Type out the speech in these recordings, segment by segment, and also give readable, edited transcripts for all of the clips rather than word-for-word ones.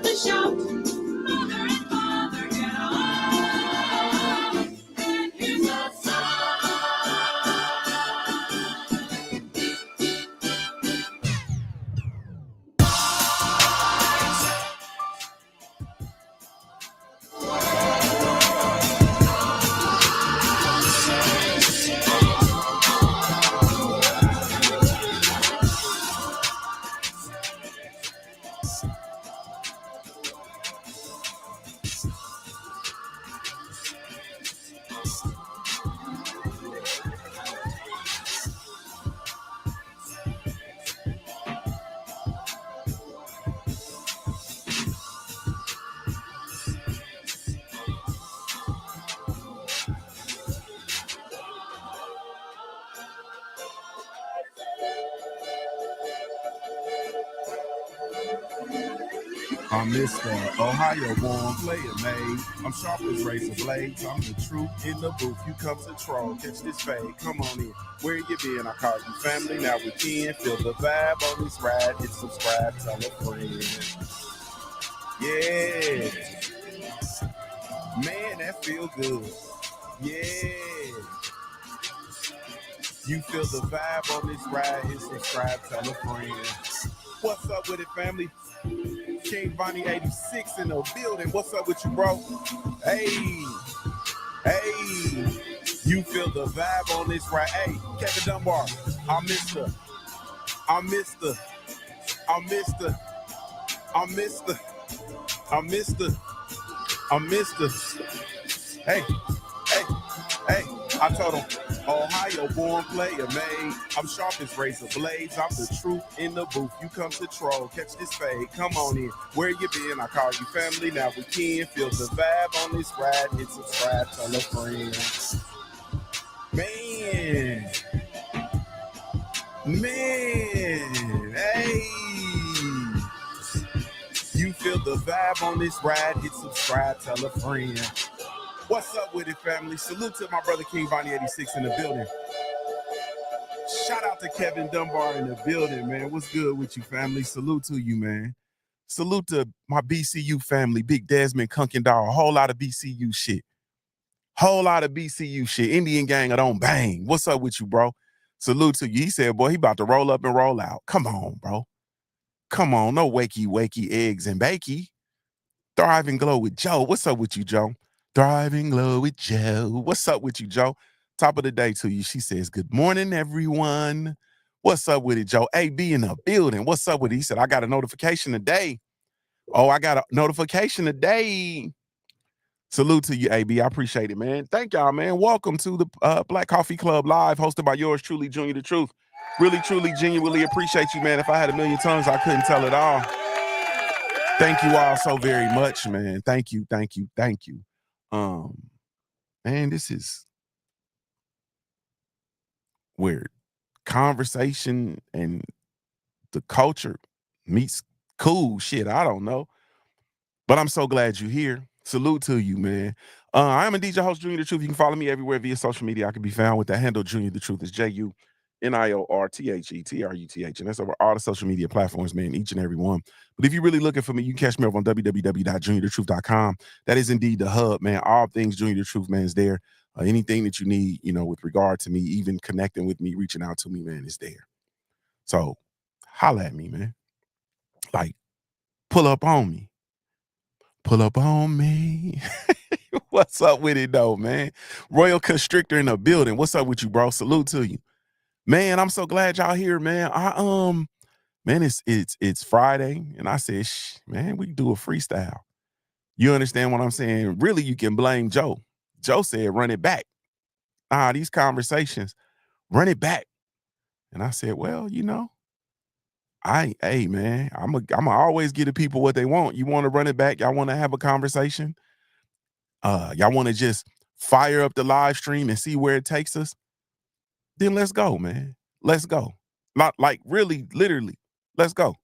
the shout. Mother and father get up. And here's a song. I'm Mr. Ohio born player made. I'm sharp as razor blades. I'm the truth in the booth. You come to troll. Catch this fade. Come on in. Where you been? I call you family. Now we can feel the vibe on this ride. Hit subscribe. Tell a friend. Yeah. Man, that feel good. Yeah. You feel the vibe on this ride. Hit subscribe. Tell a friend. What's up with it, family? King Vonnie 86 in the building. What's up with you, bro? Hey, you feel the vibe on this right? Hey, Kevin Dunbar, I'm Mr. Hey, I told him, Ohio born player made. I'm sharp as razor blades. I'm the truth in the booth. You come to troll. Catch this fade. Come on in. Where you been? I call you family. Now we can feel the vibe on this ride. Hit subscribe. Tell a friend. Man. Hey. You feel the vibe on this ride. Hit subscribe. Tell a friend. What's up with it, family? Salute to my brother King Vonnie 86 in the building. Shout out to Kevin Dunbar in the building, man. What's good with you, family? Salute to you, man. Salute to my BCU family, Big Desmond, Kunkendall, a whole lot of BCU shit. Indian gang, I don't bang. What's up with you, bro? Salute to you. He said, boy, he about to roll up and roll out. Come on, bro. Come on, no wakey, eggs and bakey. Thrive and glow with Joe. What's up with you, Joe? Thriving glow with Joe. What's up with you, Joe? Top of the day to you. She says, good morning, everyone. What's up with it, Joe? AB in the building. What's up with it? He said, I got a notification today. Oh, I got a notification today. Salute to you, AB. I appreciate it, man. Thank y'all, man. Welcome to the Black Coffee Club Live, hosted by yours truly, Junior the Truth. Really, truly, genuinely appreciate you, man. If I had a million tongues, I couldn't tell it all. Thank you all so very much, man. Thank you. Man, this is where conversation and the culture meets cool shit. I don't know, but I'm so glad you're here. Salute to you, man. I am a DJ host, Junior the Truth. You can follow me everywhere via social media. I can be found with the handle Junior the Truth. Is JUNIORTHETRUTH, and that's over all the social media platforms, man, each and every one. But if you're really looking for me, you can catch me over on www.JuniorTheTruth.com. That is indeed the hub, man. All things Junior the Truth, man, is there. Anything that you need, with regard to me, even connecting with me, reaching out to me, man, is there. So holla at me, man. Like, pull up on me. What's up with it, though, man? Royal Constrictor in the building. What's up with you, bro? Salute to you. Man, I'm so glad y'all here, man. Man, it's Friday, and I said, man, we can do a freestyle. You understand what I'm saying? Really, you can blame Joe. Joe said, run it back. These conversations, run it back. And I said, well, hey, man, I'm gonna always give the people what they want. You want to run it back? Y'all want to have a conversation? Y'all want to just fire up the live stream and see where it takes us? Then let's go, man. Let's go. Like really, literally, let's go.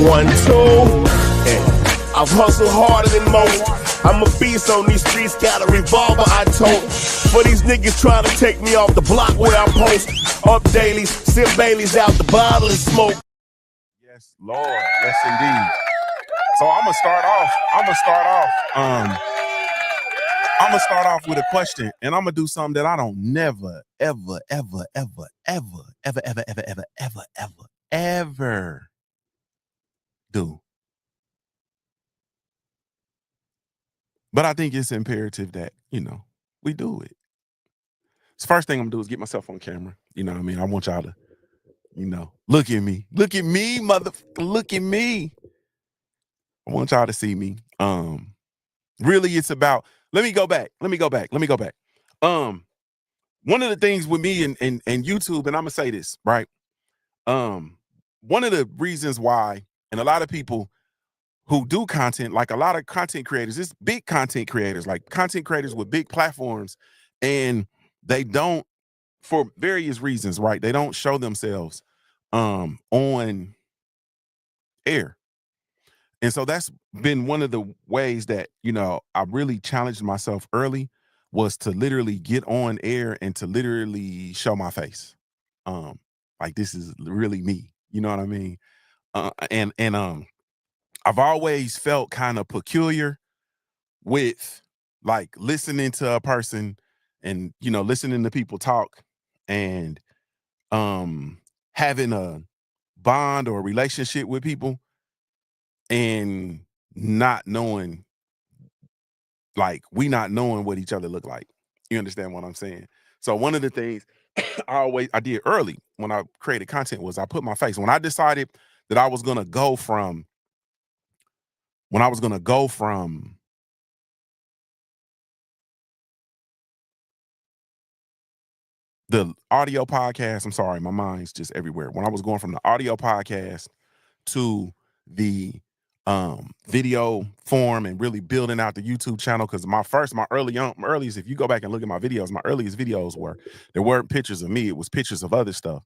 1, 2. And I've hustled harder than most. I'm a beast on these streets, got a revolver I tote. For these niggas trying to take me off the block where I post. Up dailies, sip Baileys out the bottle and smoke. Yes, Lord. Yes, indeed. So I'm gonna start off. I'm gonna start off with a question, and I'm gonna do something that I don't never, ever, ever, ever, ever, ever, ever, ever, ever, ever, ever, ever do. But I think it's imperative that, we do it. So first thing I'm gonna do is get myself on camera. You know what I mean? I want y'all to, look at me. Look at me, motherfucker. Look at me. I want y'all to see me. Really it's about, let me go back. One of the things with me and YouTube, and I'm gonna say this, right? One of the reasons why, and a lot of people who do content, like a lot of content creators, it's big content creators, like content creators with big platforms, and they don't, for various reasons, right? They don't show themselves on air. And so that's been one of the ways that, I really challenged myself early, was to literally get on air and to literally show my face. Like this is really me. You know what I mean? And I've always felt kind of peculiar with like listening to a person and, listening to people talk and having a bond or relationship with people and not knowing, like we not knowing what each other look like. You understand what I'm saying? So one of the things I did early when I created content was I put my face. When I decided that I was gonna go from the audio podcast, I'm sorry, my mind's just everywhere. When I was going from the audio podcast to the video form and really building out the YouTube channel, because my earliest, if you go back and look at my videos, my earliest videos there weren't pictures of me, it was pictures of other stuff.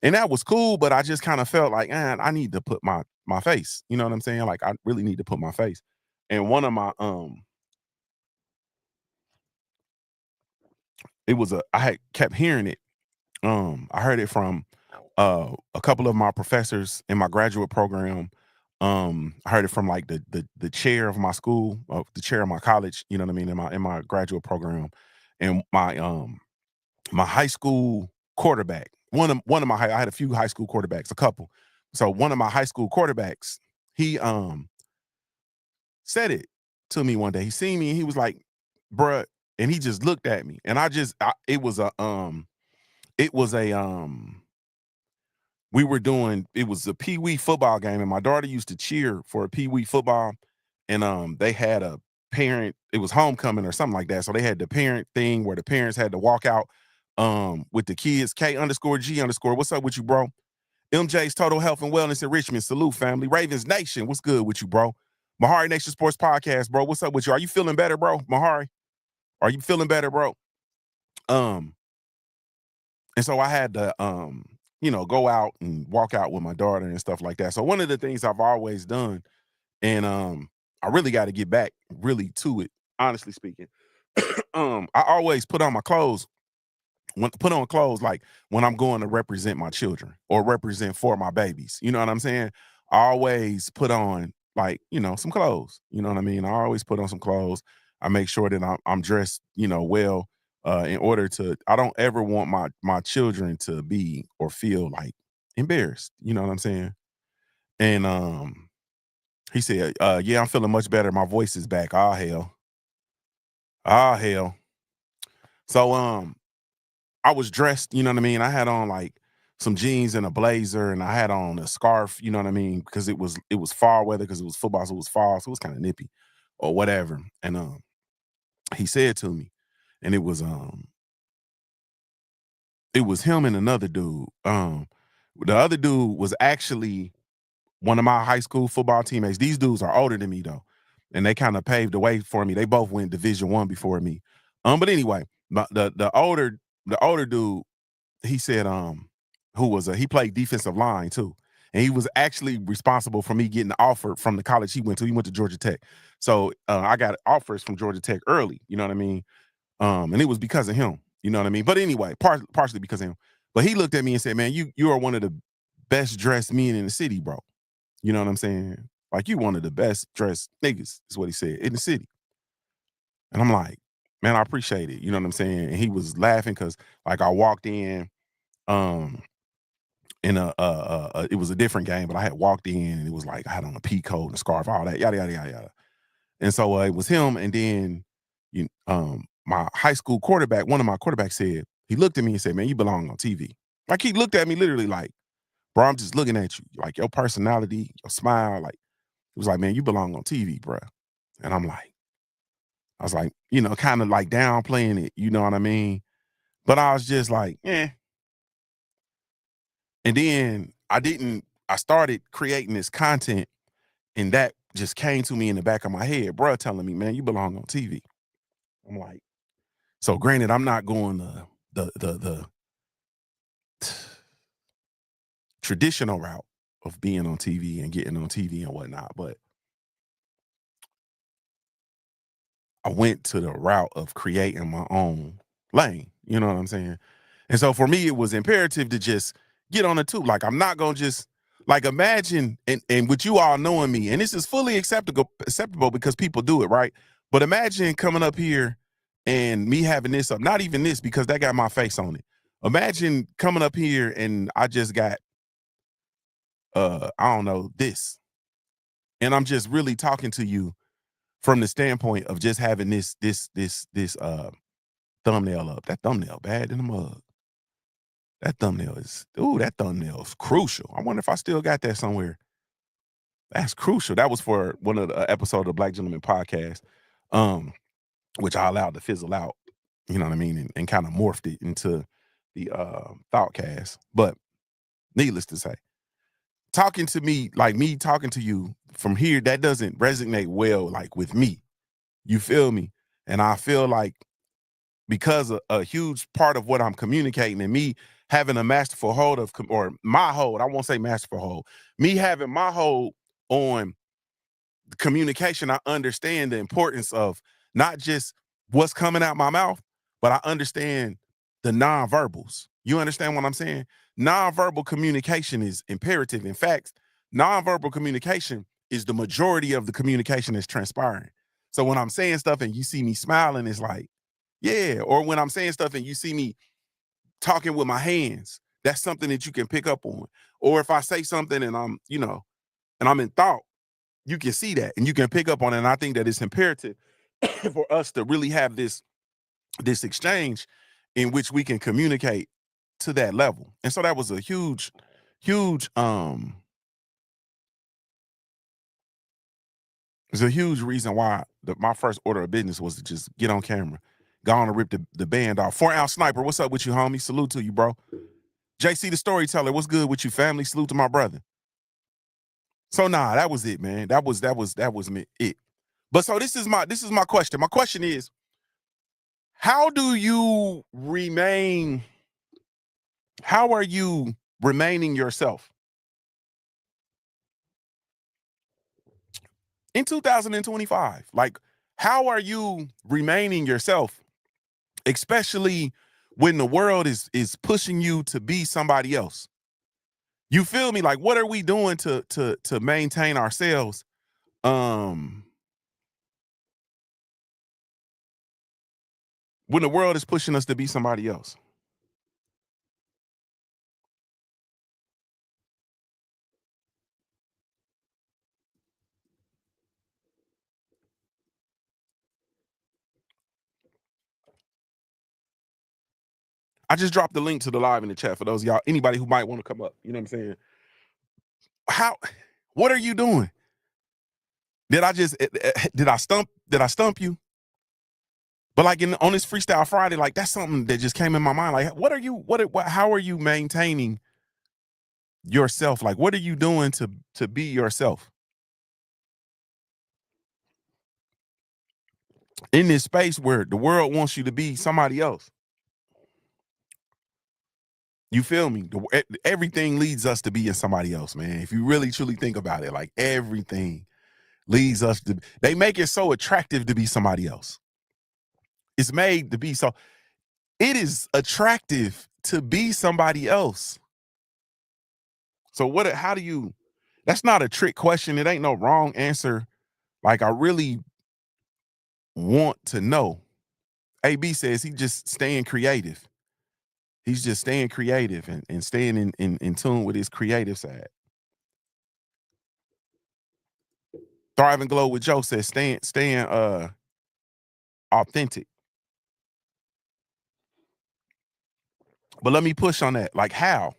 And that was cool, but I just kind of felt like, I need to put my face. You know what I'm saying? Like I really need to put my face. And one of my I had kept hearing it. I heard it from a couple of my professors in my graduate program. I heard it from like the chair of my school, the chair of my college, you know what I mean, in my graduate program, and my high school quarterback. I had a few high school quarterbacks, a couple. So one of my high school quarterbacks, he said it to me one day. He seen me and he was like, bruh, and he just looked at me. And it was it was a pee-wee football game, and my daughter used to cheer for a pee-wee football, and they had a parent, it was homecoming or something like that. So they had the parent thing where the parents had to walk out with the kids. K_G_, what's up with you, bro? MJ's Total Health and Wellness in Richmond. Salute, family. Ravens Nation, what's good with you, bro? Mahari Nation Sports Podcast, bro. What's up with you? Are you feeling better, bro? Mahari, are you feeling better, bro? And so I had to go out and walk out with my daughter and stuff like that. So one of the things I've always done, and I really got to get back really to it, honestly speaking. I always put on my clothes, like when I'm going to represent my children or represent for my babies. You know what I'm saying? I always put on like, some clothes. You know what I mean? I always put on some clothes. I make sure that I'm dressed, well, in order to, I don't ever want my children to be or feel like embarrassed. You know what I'm saying? And he said, yeah, I'm feeling much better. My voice is back. Ah, hell. Ah, hell. So I was dressed, you know what I mean? I had on like some jeans and a blazer, and I had on a scarf, you know what I mean? Because it was fall weather, because it was football, so it was fall, so it was kind of nippy or whatever. And he said to me, and it was him and another dude. The other dude was actually one of my high school football teammates. These dudes are older than me though, and they kind of paved the way for me. They both went Division I before me. But anyway, the older dude, he said, he played defensive line too, And he was actually responsible for me getting offered from the college he went to. He went to Georgia Tech. So I got offers from Georgia Tech early, you know what I mean? And it was because of him, you know what I mean? But anyway, partially because of him. But he looked at me and said, man, you are one of the best dressed men in the city, bro. You know what I'm saying? Like, you one of the best dressed niggas, is what he said, in the city. And I'm like, man, I appreciate it. You know what I'm saying? And he was laughing because, like, I walked um, in it was a different game, but I had walked in and it was like I had on a pea coat and a scarf, all that, yada, yada, yada, yada. And so it was him. And then my high school quarterback, one of my quarterbacks said, he looked at me and said, man, you belong on TV. Like, he looked at me literally like, bro, I'm just looking at you. Like, your personality, your smile, like, it was like, man, you belong on TV, bro. And I was like, kind of like downplaying it, you know what I mean? But I was just like, eh. And then I started creating this content, and that just came to me in the back of my head, bro, telling me, man, you belong on TV. I'm like, so granted, I'm not going the traditional route of being on TV and getting on TV and whatnot, but I went to the route of creating my own lane. You know what I'm saying? And so for me, it was imperative to just get on the tube. Like, I'm not gonna just like imagine, and with you all knowing me, and this is fully acceptable because people do it, right? But imagine coming up here and me having this up, not even this, because that got my face on it. Imagine coming up here and I just got I don't know, this. And I'm just really talking to you from the standpoint of just having this thumbnail up. That thumbnail bad in the mug. That thumbnail is crucial. I wonder if I still got that somewhere. That's crucial. That was for one of the episodes of the Black Gentleman podcast, which I allowed to fizzle out, you know what I mean, and kind of morphed it into the Thoughtcast. But needless to say, talking to me, like me talking to you from here, that doesn't resonate well, like, with me. You feel me? And I feel like, because a huge part of what I'm communicating and me having a masterful hold of, or my hold, I won't say masterful hold, me having my hold on communication, I understand the importance of not just what's coming out my mouth, but I understand the nonverbals. You understand what I'm saying? Nonverbal communication is imperative. In fact, nonverbal communication is the majority of the communication that's transpiring. So when I'm saying stuff and you see me smiling, it's like, yeah. Or when I'm saying stuff and you see me talking with my hands, that's something that you can pick up on. Or if I say something and I'm in thought, you can see that and you can pick up on it. And I think that it's imperative for us to really have this exchange in which we can communicate to that level. And so that was a huge it's a huge reason why my first order of business was to just get on camera, go on and rip the band off. 4-ounce sniper, what's up with you, homie? Salute to you, bro. JC the storyteller, what's good with you, family? Salute to my brother. So nah, that was it, man. That was it. But so this is my question. My question is, how are you remaining yourself in 2025? Like, how are you remaining yourself, especially when the world is pushing you to be somebody else? You feel me? Like, what are we doing to maintain ourselves? When the world is pushing us to be somebody else. I just dropped the link to the live in the chat for those of y'all, anybody who might want to come up. You know what I'm saying? What are you doing? Did I stump you? But like on this Freestyle Friday, like, that's something that just came in my mind. Like, how are you maintaining yourself? Like, what are you doing to be yourself in this space where the world wants you to be somebody else? You feel me? Everything leads us to being somebody else, man. If you really truly think about it, like everything leads us to, they make it so attractive to be somebody else. It's made to be so, it is attractive to be somebody else. So how do you, that's not a trick question. It ain't no wrong answer. Like, I really want to know. AB says he just staying creative. He's just staying creative and staying in tune with his creative side. Thrive and Glow with Joe says staying authentic. But let me push on that. Like, how?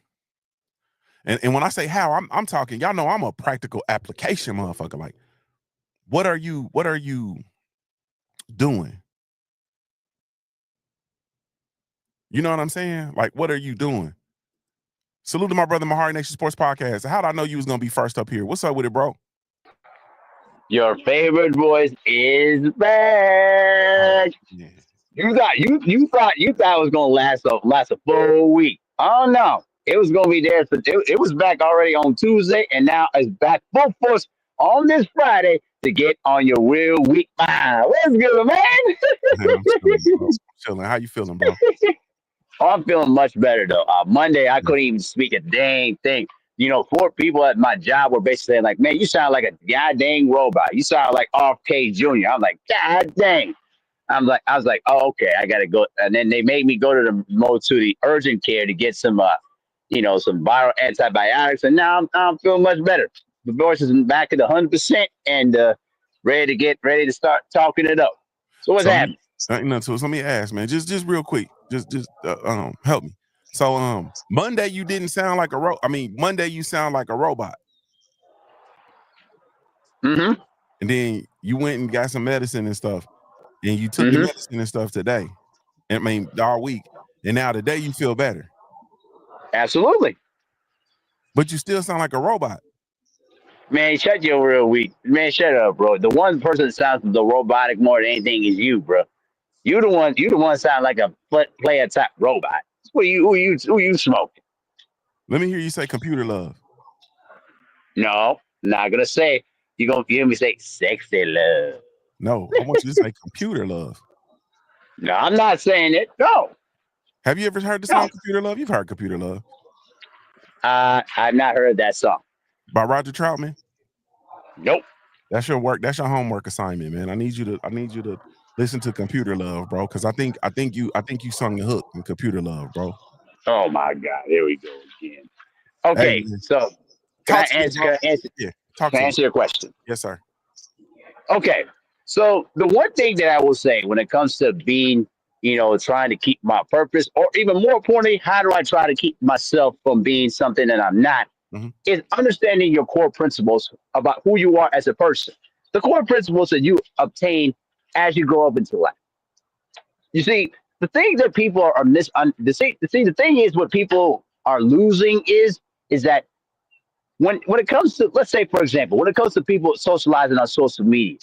And when I say how, I'm talking, y'all know I'm a practical application motherfucker. Like, what are you doing? You know what I'm saying? Like, what are you doing? Salute to my brother, my Heart Nation Sports Podcast. How'd I know you was gonna be first up here? What's up with it, bro? Your favorite voice is back. Yeah. You thought it was gonna last a full week. Oh no, it was gonna be there. It was back already on Tuesday, and now it's back full force on this Friday to get on your real week. What's good, man? Man, I'm chilling, bro. Chilling. How you feeling, bro? Oh, I'm feeling much better though. Monday, I couldn't even speak a dang thing. You know, 4 people at my job were basically saying, like, man, you sound like a goddamn robot. You sound like RFK Jr. I'm like, God dang. I was like, oh, okay, I gotta go. And then they made me go to the urgent care to get some some viral antibiotics. And now I'm feeling much better. The voice is back at 100% and ready to start talking it up. So what's happening? So let me ask, man, just real quick, just help me. So Monday you didn't sound like Monday you sound like a robot. Mm-hmm. And then you went and got some medicine and stuff, and you took your medicine and stuff today. All week, and now today you feel better. Absolutely. But you still sound like a robot. Man, shut your real weak. Man, shut up, bro. The one person that sounds the robotic more than anything is you, bro. You the one sound like a player type robot. Who you smoking? Let me hear you say computer love. No, not gonna say. You gonna hear me say sexy love. No, I want you to say computer love. No, I'm not saying it. No. Have you ever heard the song Computer Love? You've heard Computer Love. I've not heard that song. By Roger Troutman? Nope. That's your work. That's your homework assignment, man. I need you to listen to Computer Love, bro. Because I think you sung the hook in Computer Love, bro. Oh my God, here we go again. Okay, hey, so can I answer your question? Yes, sir. Okay, so the one thing that I will say when it comes to being, trying to keep my purpose, or even more importantly, how do I try to keep myself from being something that I'm not, is understanding your core principles about who you are as a person. The core principles that you obtain as you grow up into life. You see, the thing that people are the thing is what people are losing is that when it comes to, let's say, for example, when it comes to people socializing on social media,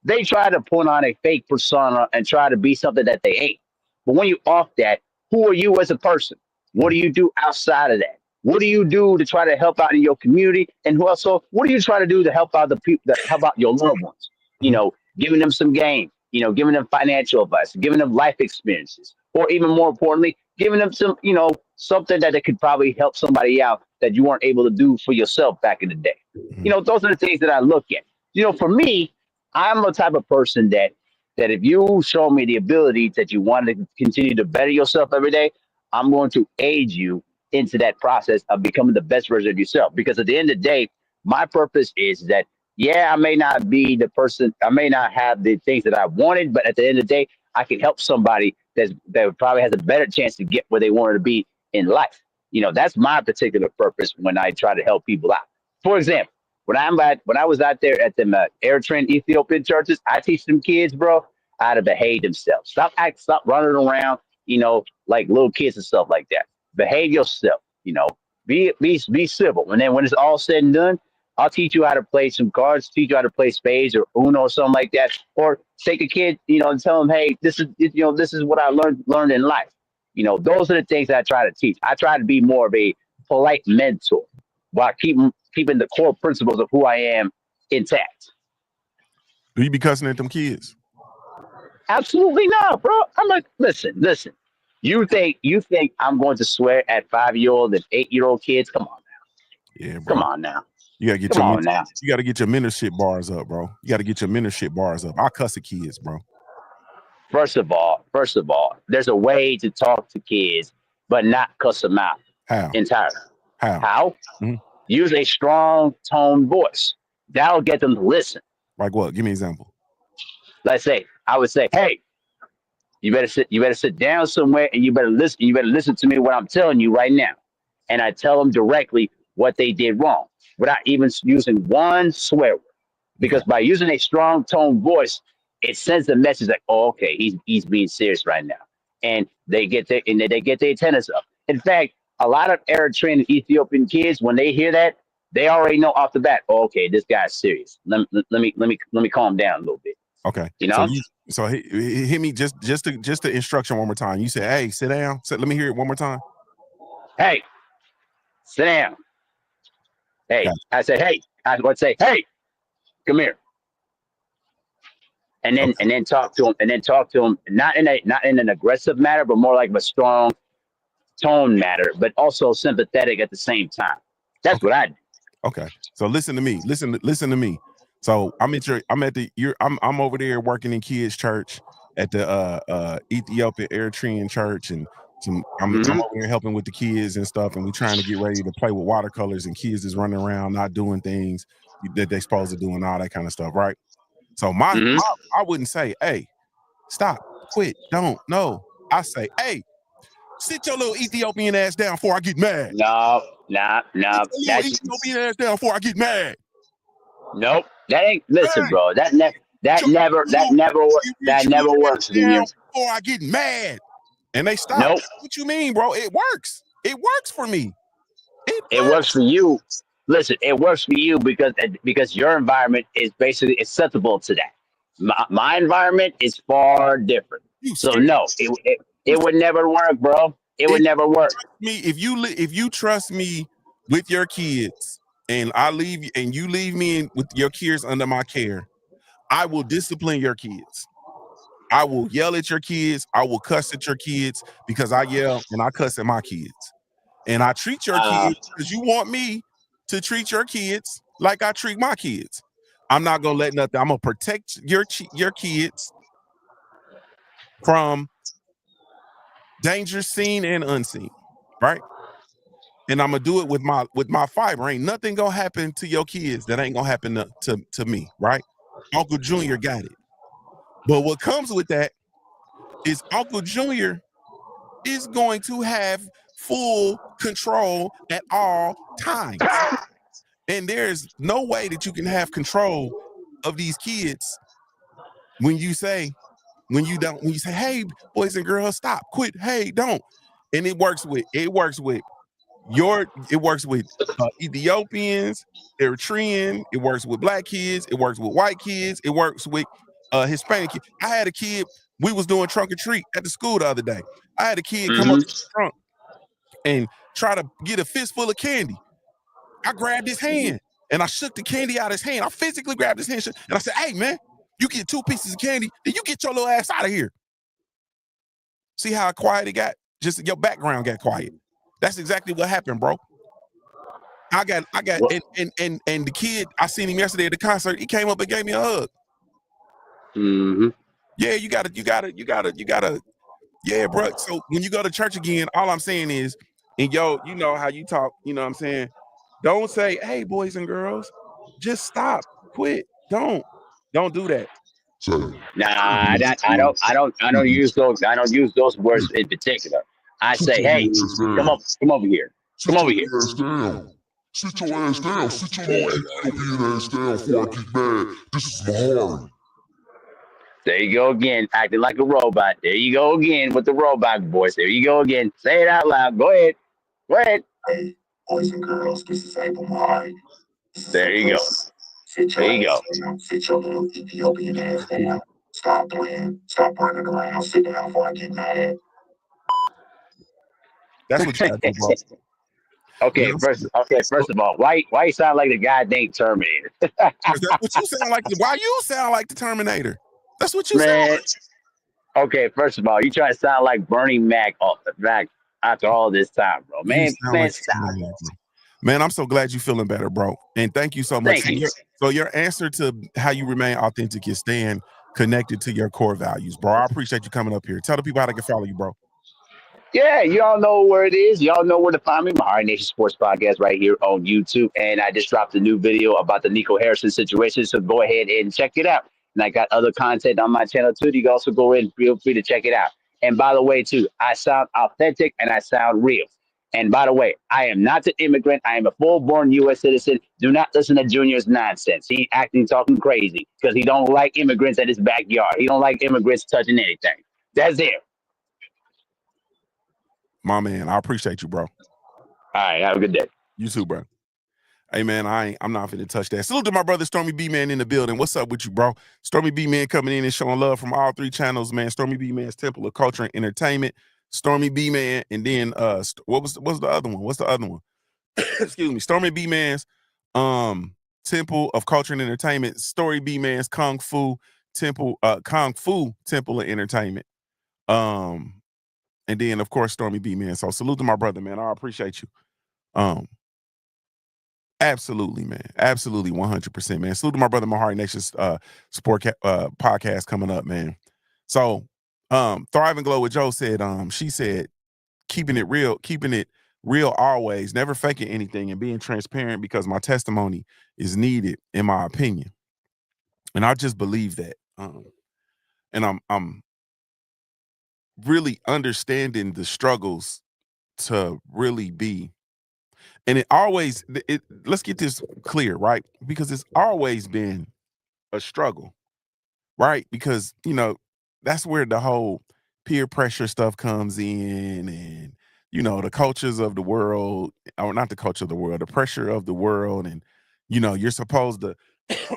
they try to put on a fake persona and try to be something that they ain't. But when you off that, who are you as a person? What do you do outside of that? What do you do to try to help out in your community? And also, what do you try to do to help out the people, that help out your loved ones? Giving them some game, giving them financial advice, giving them life experiences, or even more importantly, giving them some, something that they could probably help somebody out that you weren't able to do for yourself back in the day. Those are the things that I look at. For me, I'm the type of person that if you show me the ability that you want to continue to better yourself every day, I'm going to aid you into that process of becoming the best version of yourself. Because at the end of the day, my purpose is that, yeah, I may not be the person, I may not have the things that I wanted, but at the end of the day, I can help somebody that probably has a better chance to get where they wanted to be in life. That's my particular purpose when I try to help people out. For example, when I was out there at the Eritrean Ethiopian churches, I teach them kids, bro, how to behave themselves. Stop running around, like little kids and stuff like that. Behave yourself, be civil. And then when it's all said and done, I'll teach you how to play some cards, teach you how to play spades or Uno or something like that. Or take a kid, and tell them, hey, this is what I learned in life. You know, those are the things that I try to teach. I try to be more of a polite mentor while keeping the core principles of who I am intact. Do you be cussing at them kids? Absolutely not, bro. I'm like, listen. You think I'm going to swear at 5-year-old and 8-year-old kids? Come on now. Yeah, bro. Come on now. You gotta get Come on now. you gotta get your mentorship bars up, bro. You gotta get your mentorship bars up. I cuss at kids, bro. First of all, there's a way to talk to kids, but not cuss them out How? entirely. How? How? Mhm. Use a strong tone voice. That'll get them to listen. Like what? Give me an example. Let's say I would say, hey, you better sit down somewhere and you better listen to me what I'm telling you right now. And I tell them directly what they did wrong without even using one swear word. Because by using a strong tone voice, it sends the message like, oh, okay, he's being serious right now. And they get their antennas up. In fact, a lot of Eritrean and Ethiopian kids, when they hear that, they already know off the bat, oh, okay, this guy's serious. Let me calm down a little bit. Okay. You know? So hit me just the instruction one more time. You said, hey, sit down. Let me hear it one more time. Hey, sit down. Hey, Gotcha. I said, hey, I would say, hey, come here. And then talk to him, not in an aggressive manner, but more like a strong tone matter, but also sympathetic at the same time. That's what I do. Okay. So listen to me. Listen to me. So I'm over there working in kids' church at the Ethiopian Eritrean church, and I'm over there helping with the kids and stuff, and we trying to get ready to play with watercolors, and kids is running around not doing things that they supposed to do and all that kind of stuff, right? So I wouldn't say, hey, stop, quit, don't, no. I say, hey, sit your little Ethiopian ass down before I get mad. No. That's Ethiopian ass down before I get mad. Nope. That ain't. Listen, bro. That never works for you. Before I get mad, and they stop. Nope. What you mean, bro? It works. It works for me. It works for you. Listen, it works for you because your environment is basically acceptable to that. My environment is far different. So no, it would never work, bro. It would never work. If you trust me with your kids, and you leave me with your kids under my care, I will discipline your kids. I will yell at your kids. I will cuss at your kids because I yell and I cuss at my kids. And I treat your kids because you want me to treat your kids like I treat my kids. I'm not gonna let nothing. I'm gonna protect your kids from danger seen and unseen, right? And I'm gonna do it with my fiber. Ain't nothing gonna happen to your kids that ain't gonna happen to me, right? Uncle Junior got it. But what comes with that is Uncle Junior is going to have full control at all times. And there's no way that you can have control of these kids when you say, hey, boys and girls, stop, quit, hey, don't. And it works with Ethiopians, Eritrean, it works with black kids, it works with white kids, it works with Hispanic kids. I had a kid, we was doing trunk or treat at the school the other day. I had a kid come up to the trunk and try to get a fistful of candy. I grabbed his hand and I shook the candy out of his hand. I physically grabbed his hand and I said, hey man, you get 2 pieces of candy, then you get your little ass out of here. See how quiet it got? Just your background got quiet. That's exactly what happened, bro. I got and the kid, I seen him yesterday at the concert. He came up and gave me a hug. Yeah, you gotta. Yeah, bro. So when you go to church again, all I'm saying is, and yo, you know how you talk. You know what I'm saying? Don't say, "Hey, boys and girls," just stop, quit, don't do that. Nah, I don't use those. I don't use those words in particular. I say, hey, come over here. Come over here. Sit your ass down. Sit your little ass down before I get mad. This is my heart. There you go again, acting like a robot. There you go again with the robot voice. There you go again. Say it out loud. Go ahead. Hey, boys and girls, this is April Mahari. There you go. There you go. Sit your little Ethiopian ass down. Stop playing. Stop running around. Sit down before I get mad. That's what you gotta do, bro. Man, Okay, first of all, why you sound like the guy named Terminator? 'cause that's what you sound like. Why you sound like the Terminator? That's what you sound Man, like. okay, first of all, you try to sound like Bernie Mac, Mac after all this time, bro. You sound Man, like the stop. Terminator, bro. Man, I'm so glad you're feeling better, bro. And thank you so much. Thank you. So your answer to how you remain authentic is staying connected to your core values, bro. I appreciate you coming up here. Tell the people how they can follow you, bro. Yeah, y'all know where it is. Y'all know where to find me. My Hard Nation Sports Podcast right here on YouTube. And I just dropped a new video about the Nico Harrison situation. So go ahead and check it out. And I got other content on my channel too. You can also go in and feel free to check it out. And by the way, too, I sound authentic and I sound real. And by the way, I am not an immigrant. I am a full-born U.S. citizen. Do not listen to Junior's nonsense. He acting talking crazy because he don't like immigrants at his backyard. He don't like immigrants touching anything. That's it. My man, I appreciate you, bro. All right, have a good day. You too, bro. Hey man, I'm not finna touch that. Salute to my brother Stormy B Man in the building. What's up with you, bro? Stormy B Man coming in and showing love from all three channels, man. Stormy B Man's Temple of Culture and Entertainment. Stormy B Man, and then what's the other one? What's the other one? Excuse me. Stormy B Man's Temple of Culture and Entertainment. Story B Man's Kung Fu Temple of Entertainment. And then of course Stormy B Man. So salute to my brother, man. I appreciate you. Absolutely, man. Absolutely, 100%, man. Salute to my brother, my Heart Nation's podcast coming up, man. So, Thrive and Glow with Joe said, she said, keeping it real always, never faking anything and being transparent because my testimony is needed, in my opinion. And I just believe that. And I'm really understanding the struggles to really be. And let's get this clear, right? Because it's always been a struggle, right? Because, that's where the whole peer pressure stuff comes in, and, the cultures of the world, or not the culture of the world, the pressure of the world. And, you're supposed to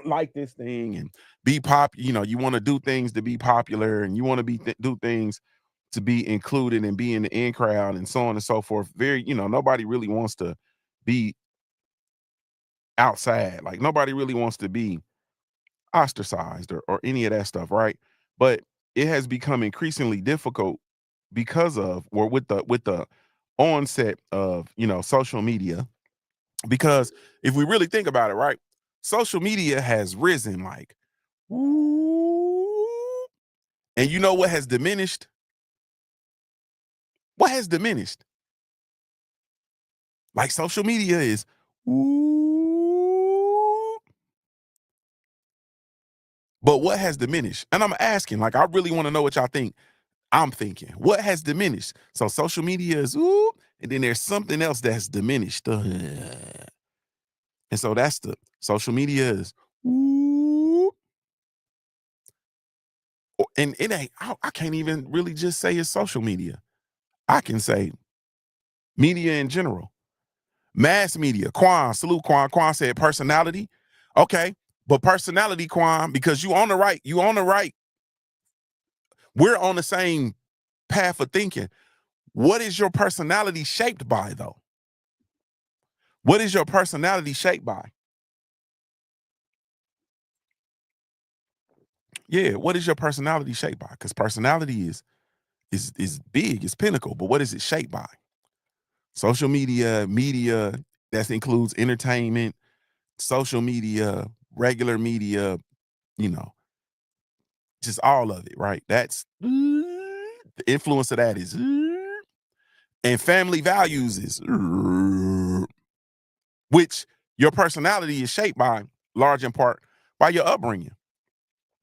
like this thing and be you want to do things to be popular, and you want to do things to be included and be in the in crowd, and so on and so forth. Nobody really wants to be outside. Like nobody really wants to be ostracized or any of that stuff, right? But it has become increasingly difficult because of, or with the onset of, social media. Because if we really think about it, right, social media has risen like, woo, and you know what has diminished? What has diminished? Like social media is, woo, but what has diminished? And I'm asking, like, I really want to know what y'all think. I'm thinking, what has diminished? So social media is, ooh, and then there's something else that's diminished. And so that's the social media is, ooh. And it ain't, I can't even really just say it's social media. I can say media in general. Mass media. Quan, salute Quan. Quan said personality. Okay. But personality, Quan, because you on the right. We're on the same path of thinking. What is your personality shaped by, though? What is your personality shaped by? Yeah, what is your personality shaped by? Because personality is big, it's pinnacle, but what is it shaped by? Social media, that includes entertainment, social media, regular media, you know, just all of it, right? That's the influence of that is, and family values is, which your personality is shaped by, large in part, by your upbringing,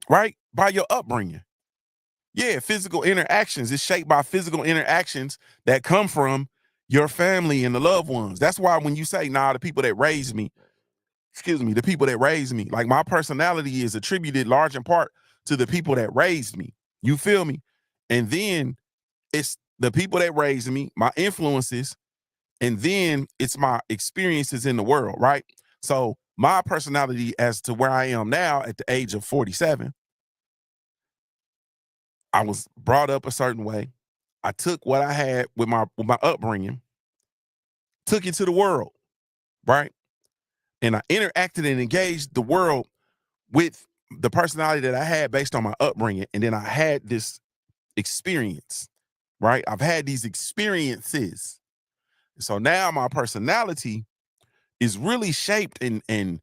right? By your upbringing. Yeah, physical interactions is shaped by physical interactions that come from your family and the loved ones. That's why when you say, the people that raised me, the people that raised me, like my personality is attributed large in part to the people that raised me. You feel me? And then it's the people that raised me, my influences, and then it's my experiences in the world, right? So my personality as to where I am now at the age of 47, I was brought up a certain way. I took what I had with my upbringing, took it to the world, right? And I interacted and engaged the world with the personality that I had based on my upbringing. And then I had this experience, right? I've had these experiences. So now my personality is really shaped and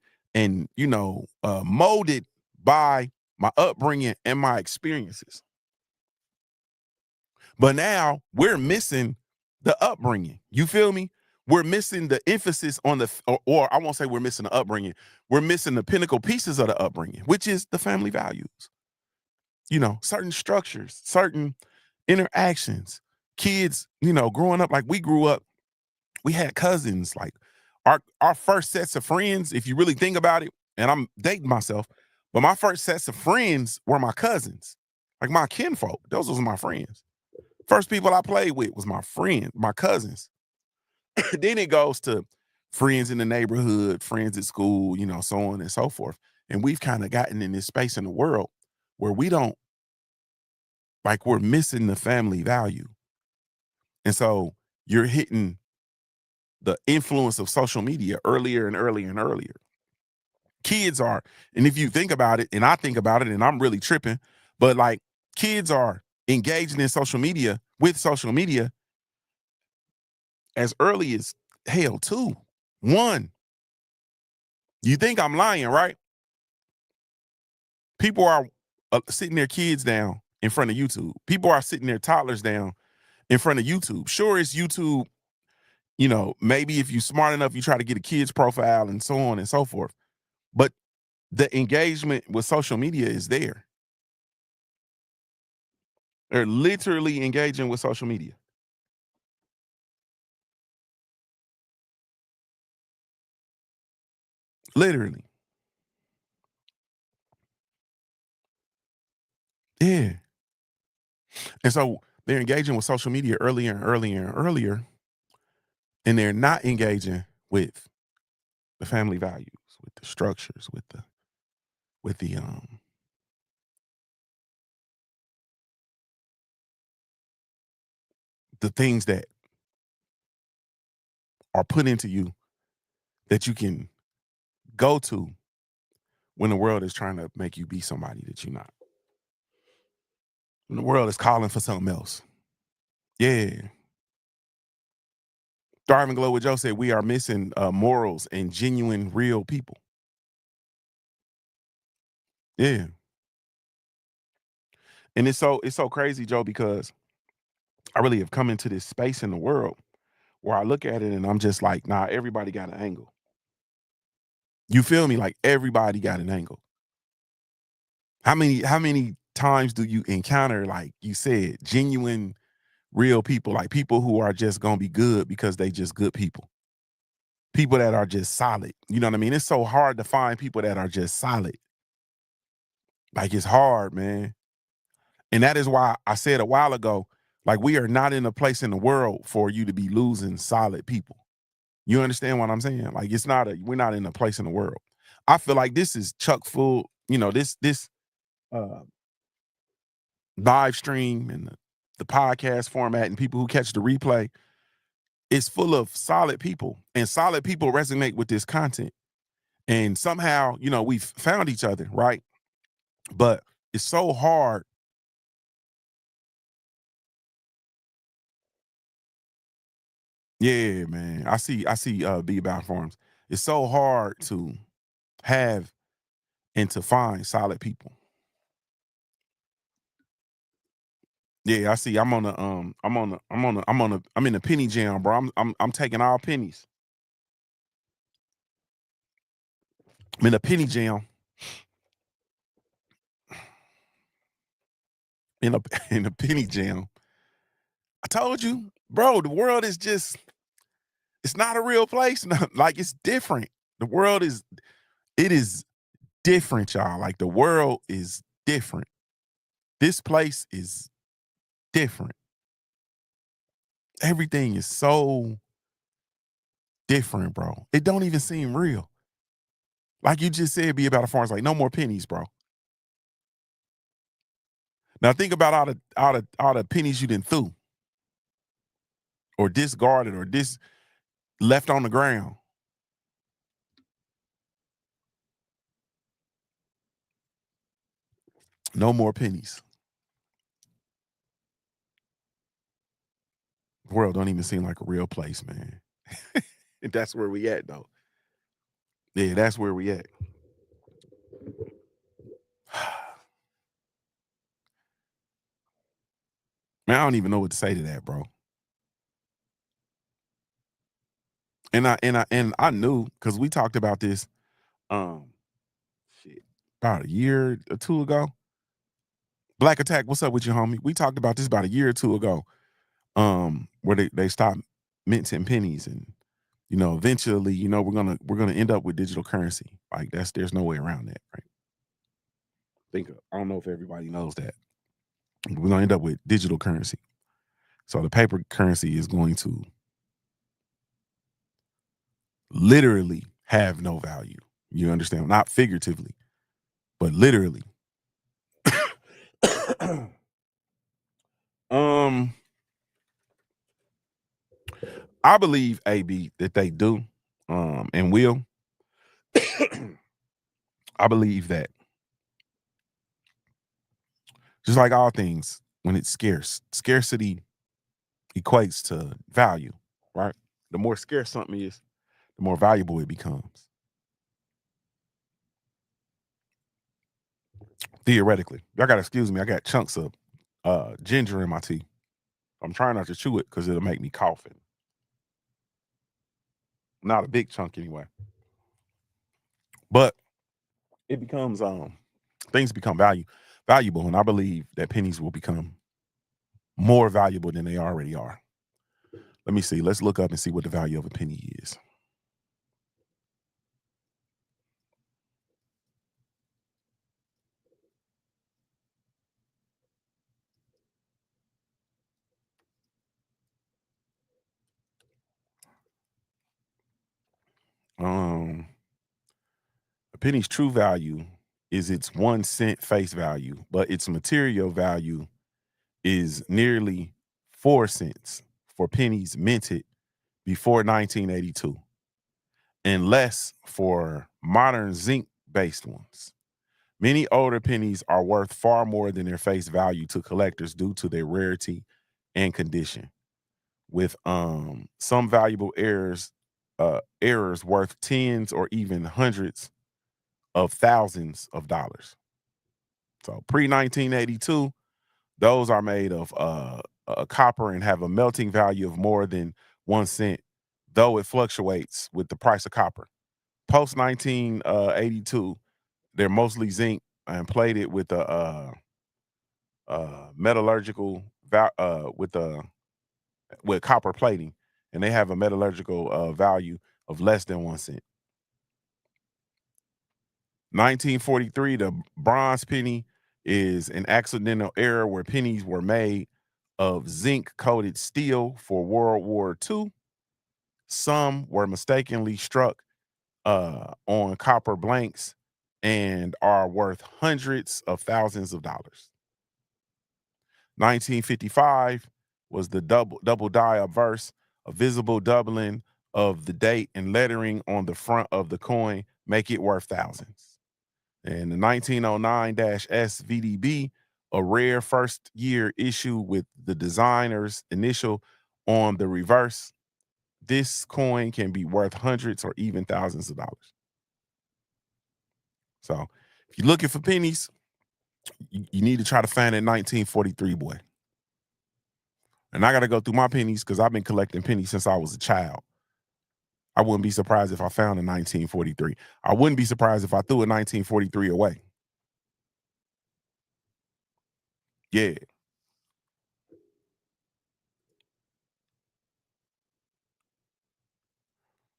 molded by my upbringing and my experiences. But now we're missing the upbringing. You feel me? We're missing the emphasis on or I won't say we're missing the upbringing. We're missing the pinnacle pieces of the upbringing, which is the family values. Certain structures, certain interactions. Kids, growing up like we grew up, we had cousins. Like our first sets of friends, if you really think about it, and I'm dating myself, but my first sets of friends were my cousins, like my kinfolk. Those was my friends. First people I played with was my friends, my cousins. Then it goes to friends in the neighborhood, friends at school, so on and so forth. And we've kind of gotten in this space in the world where we're missing the family value. And so you're hitting the influence of social media earlier and earlier and earlier. Kids are, and if you think about it, and I think about it, and I'm really tripping, but like kids are engaging in social media with social media as early as hell, 2, 1. You think I'm lying, right? People are sitting their kids down in front of YouTube. People are sitting their toddlers down in front of YouTube. Sure, it's YouTube. Maybe if you're smart enough, you try to get a kid's profile and so on and so forth. But the engagement with social media is there. They're literally engaging with social media. Literally. Yeah. And so they're engaging with social media earlier and earlier and earlier, and they're not engaging with the family values, with the structures, with the things that are put into you that you can go to when the world is trying to make you be somebody that you're not. When the world is calling for something else. Yeah. Thriving Glow with Joe said we are missing morals and genuine, real people. Yeah. And it's so crazy, Joe, because I really have come into this space in the world where I look at it and I'm just like, nah, everybody got an angle. You feel me? Like everybody got an angle. How many times do you encounter, like you said, genuine, real people, like people who are just gonna be good because they just good people? People that are just solid. You know what I mean? It's so hard to find people that are just solid. Like it's hard, man. And that is why I said a while ago, like we are not in a place in the world for you to be losing solid people. You understand what I'm saying? Like we're not in a place in the world. I feel like this is chock full, this uh live stream and the podcast format and people who catch the replay is full of solid people, and solid people resonate with this content. And somehow, we've found each other, right? But it's so hard. Yeah, man. I see Be About Farms. It's so hard to have and to find solid people. Yeah, I see. I'm in the penny jam, bro. I'm taking all pennies. I'm in a penny jam. In a in a penny jam. I told you, bro, the world is it's not a real place. Like it's different. The world it is different, y'all. Like the world is different. This place is different. Everything is so different, bro. It don't even seem real. Like you just said, Be About a Farm. It's like no more pennies, bro. Now think about all the pennies you done threw. or discarded or left on the ground. No more pennies. The world don't even seem like a real place, man. That's where we at, though. Yeah, that's where we at. Man, I don't even know what to say to that, bro. And I knew, because we talked about this shit about a year or two ago. Black Attack, what's up with you, homie? We talked about this about a year or two ago. Where they stopped minting pennies, and eventually, we're gonna end up with digital currency. Like there's no way around that, right? I don't know if everybody knows that. We're gonna end up with digital currency. So the paper currency is going to literally have no value. You understand? Not figuratively, but literally. I believe, AB, that they do, and will. I believe that, just like all things, when it's scarce, scarcity equates to value, right? The more scarce something is, the more valuable it becomes. Theoretically. Y'all gotta excuse me, I got chunks of ginger in my tea. I'm trying not to chew it because it'll make me coughing. Not a big chunk anyway. But it becomes things become valuable, and I believe that pennies will become more valuable than they already are. Let me see. Let's look up and see what the value of a penny is. A penny's true value is its 1 cent face value, but its material value is nearly 4 cents for pennies minted before 1982, and less for modern zinc-based ones. Many older pennies are worth far more than their face value to collectors due to their rarity and condition, with some valuable errors worth tens or even hundreds of thousands of dollars. So pre-1982, those are made of copper and have a melting value of more than 1 cent, though it fluctuates with the price of copper. Post 1982, they're mostly zinc and plated with a metallurgical with copper plating, and they have a metallurgical value of less than 1 cent. 1943, the bronze penny is an accidental error where pennies were made of zinc-coated steel for World War II. Some were mistakenly struck on copper blanks and are worth hundreds of thousands of dollars. 1955 was the double die obverse, a visible doubling of the date and lettering on the front of the coin make it worth thousands. And the 1909-S VDB, a rare first year issue with the designer's initial on the reverse. This coin can be worth hundreds or even thousands of dollars. So if you're looking for pennies, you need to try to find that 1943 boy. And I got to go through my pennies because I've been collecting pennies since I was a child. I wouldn't be surprised if I found a 1943. I wouldn't be surprised if I threw a 1943 away. Yeah.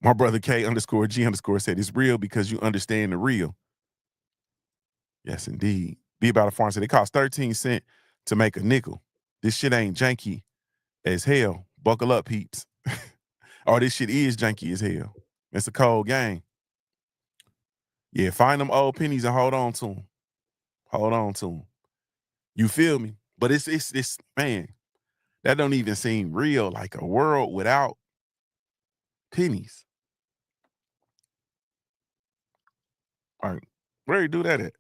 My brother K_G_ said it's real because you understand the real. Yes, indeed. Be about a farm said it costs 13 cents to make a nickel. This shit ain't janky as hell. Buckle up, peeps. Oh, this shit is janky as hell. It's a cold game. Yeah, find them old pennies and hold on to them. Hold on to them. You feel me? But it's man. That don't even seem real, like a world without pennies. All right, where they do that at?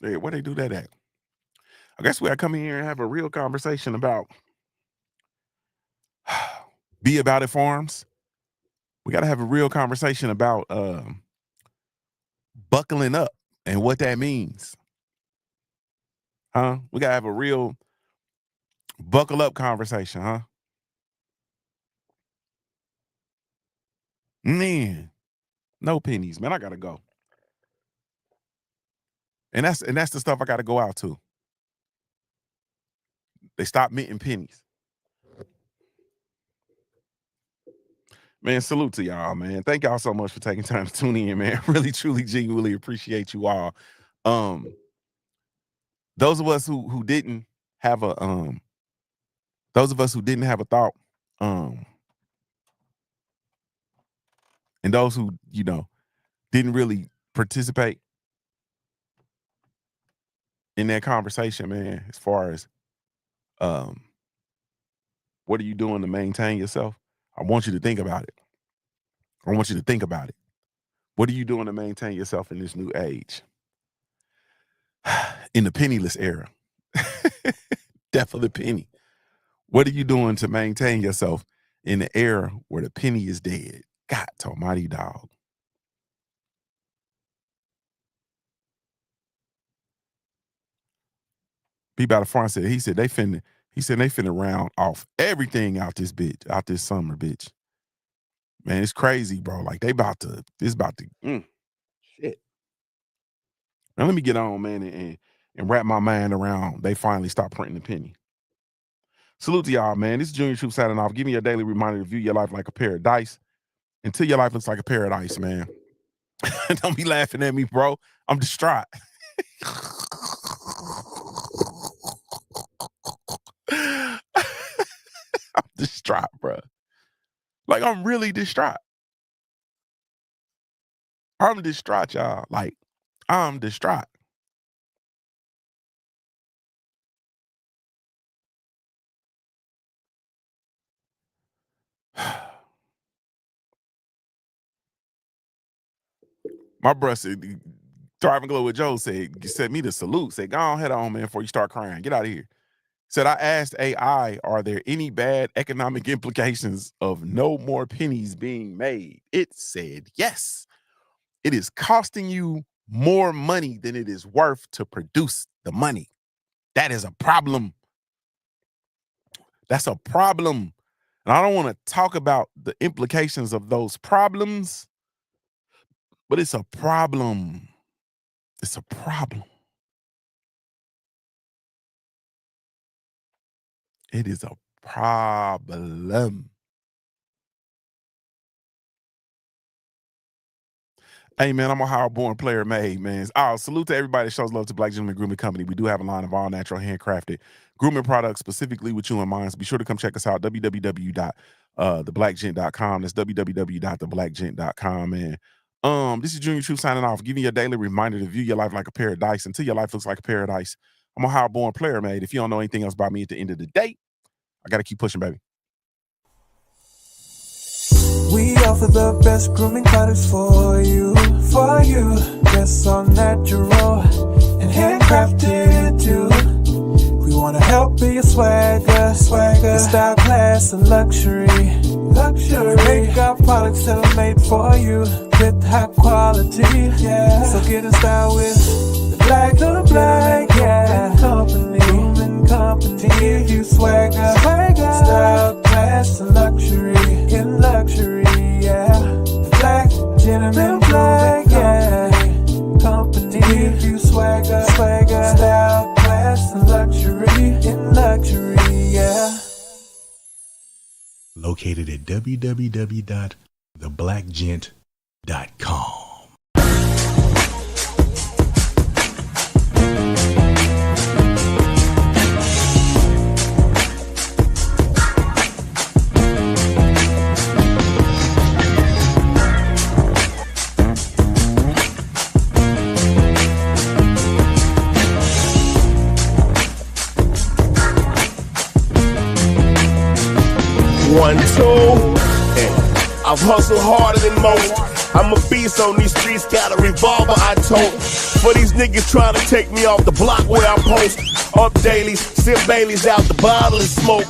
Hey, where they do that at? I guess we gotta come in here and have a real conversation about Be About It Farms. We gotta have a real conversation about buckling up and what that means. Huh? We gotta have a real buckle up conversation, huh? Man, no pennies, man. I gotta go. And that's the stuff I gotta go out to. They stopped minting pennies. Man, salute to y'all, man. Thank y'all so much for taking time to tune in, man. Really, truly, genuinely appreciate you all. Those of us who didn't have a thought, and those who, didn't really participate in that conversation, man, as far as what are you doing to maintain yourself? I want you to think about it. I want you to think about it. What are you doing to maintain yourself in this new age? In the penniless era. Death of the penny. What are you doing to maintain yourself in the era where the penny is dead? God almighty, dog. Be About the Farm said, they finna round off everything out this summer, bitch. Man, it's crazy, bro. Like shit. Now let me get on, man, and wrap my mind around they finally stopped printing the penny. Salute to y'all, man. This is JuniorTheTruth signing off. Give me a daily reminder to view your life like a pair of dice until your life looks like a paradise, man. Don't be laughing at me, bro. I'm distraught. I'm distraught, bro. Like, I'm really distraught. I'm distraught, y'all. Like, I'm distraught. My brother said, Driving Glow with Joe said me to salute. Said, go on, head on, man, before you start crying. Get out of here. Said, I asked AI, are there any bad economic implications of no more pennies being made? It said, yes. It is costing you more money than it is worth to produce the money. That is a problem. That's a problem. And I don't want to talk about the implications of those problems, but it's a problem. It's a problem. It is a problem. Hey, man, I'm a hard-born player made, man. Salute to everybody that shows love to Black Gentleman Grooming Company. We do have a line of all natural handcrafted grooming products specifically with you in mind. So be sure to come check us out, www.theblackgent.com. That's www.theblackgent.com, man. This is JuniorTheTruth signing off, giving you a daily reminder to view your life like a paradise until your life looks like a paradise. I'm a hard-born player made. If you don't know anything else about me at the end of the day, I got to keep pushing, baby. We offer the best grooming products for you. Dress all natural and handcrafted too. We want to help be your swagger, your style, class, and luxury. We make our products that are made for you with high quality. Yeah. So get in style with the Black Grooming Company. Give you swagger, style, class, and luxury. In luxury, yeah. The Black Gentleman Company. Give you swagger, style, class, and luxury. In luxury, yeah. Located at www.theblackgent.com. 1, 2. I've hustled harder than most. I'm a beast on these streets, got a revolver I tote. For these niggas trying to take me off the block where I post. Up daily, sip Baileys out the bottle and smoke.